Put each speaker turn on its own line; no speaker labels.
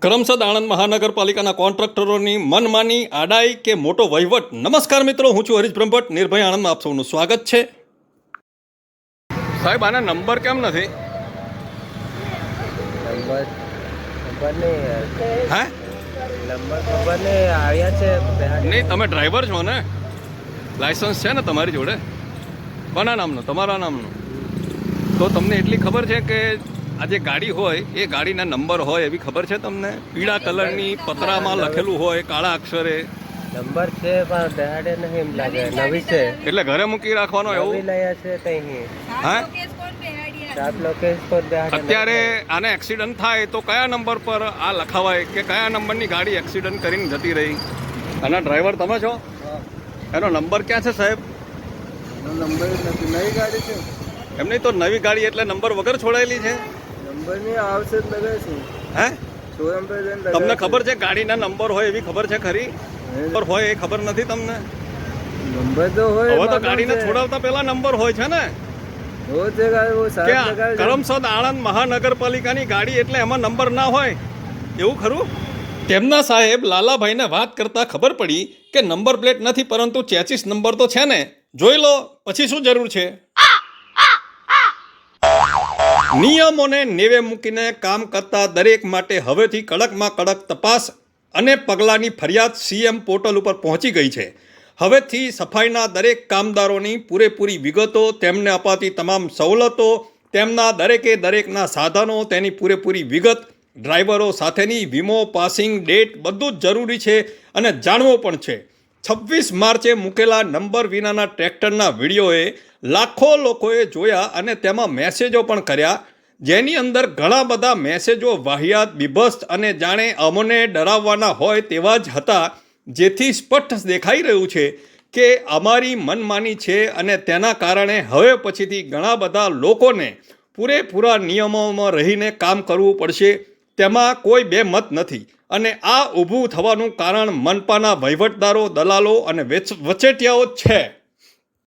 કરમસદ આણંદ મહાનગરપાલિકાના કોન્ટ્રાક્ટરોની મનમાની આડાઈ કે મોટો વહીવટ. નમસ્કાર મિત્રો, હું છું હરીશ બ્રહ્મભટ્ટ. નિર્ભય આણંદમાં આપ સૌનું સ્વાગત છે. સાહેબ, આના નંબર કેમ નથી? હે નહીં, તમે ડ્રાઈવર છો ને? લાયસન્સ છે ને તમારી જોડે? કોના નામનું? તમારા નામનું? તો તમને એટલી ખબર છે કે આ જે ગાડી હોય એ ગાડીના નંબર હોય એવી ખબર છે તમને? પીળા કલરની પતરામાં લખેલું હોય કાળા અક્ષરે.
નંબર છે પણ બેહાડે નહીં એમ લાગે, નવી છે
એટલે ઘરે મૂકી રાખવાનો એવું?
નવી લયા છે કઈ.
હા,
7 લોકેશ પર બેહાડે.
અત્યારે આને એક્સિડન્ટ થાય તો કયા નંબર પર આ લખાવાય કે કયા નંબરની ગાડી એક્સિડન્ટ કરીને જતી રહી? આના ડ્રાઈવર તમે છો? એનો નંબર ક્યાં છે સાહેબ?
નંબર નથી, નવી ગાડી છે.
એમ નહીં તો નવી ગાડી એટલે નંબર વગર છોડાયેલી છે?
નંબર ની આવશે જ લગાવીશું.
હે,
શોરૂમ પર જઈને
તમને ખબર છે ગાડીના નંબર હોય એવી ખબર છે ખરી? નંબર હોય એ ખબર નથી તમને?
નંબર તો હોય.
હવે તો ગાડીને છોડાવતા પહેલા નંબર હોય છે ને?
वो जगह वो
કે
साफ लगा
કરમસદ આણંદ મહાનગરપાલિકાની ગાડી એટલે એમાં નંબર ના હોય એવું ખરું? તેમના સાહેબ લાલાભાઈને વાત કરતા ખબર પડી કે નંબર પ્લેટ નથી પરંતુ ચેચીસ નંબર તો છે ને, જોઈ લો પછી શું જરૂર છે. નિયમોને નેવે મૂકીને કામ કરતા દરેક માટે હવેથી કડકમાં કડક તપાસ અને પગલાંની ફરિયાદ સીએમ પોર્ટલ ઉપર પહોંચી ગઈ છે. હવેથી સફાઈના દરેક કામદારોની પૂરેપૂરી વિગતો, તેમને અપાતી તમામ સવલતો, તેમના દરેકના સાધનો, તેની પૂરેપૂરી વિગત, ડ્રાઈવરો સાથેની વીમો, પાસિંગ ડેટ બધું જ જરૂરી છે અને જાણવો પણ છે. 26 માર્ચે મૂકેલા નંબર વિનાના ટ્રેક્ટરના વિડીયોએ લાખો લોકોએ જોયા અને તેમાં મેસેજો પણ કર્યા, જેની અંદર ઘણા બધા મેસેજો વાહિયાત, બીભત્સ અને જાણે અમને ડરાવવાના હોય તેવા જ હતા, જેથી સ્પષ્ટ દેખાઈ રહ્યું છે કે અમારી મનમાની છે અને તેના કારણે હવે પછીથી ઘણા બધા લોકોને પૂરેપૂરા નિયમોમાં રહીને કામ કરવું પડશે. તેમાં કોઈ બે મત નથી અને આ ઊભું થવાનું કારણ મનપાના વહીવટદારો, દલાલો અને વચેટિયાઓ જ છે.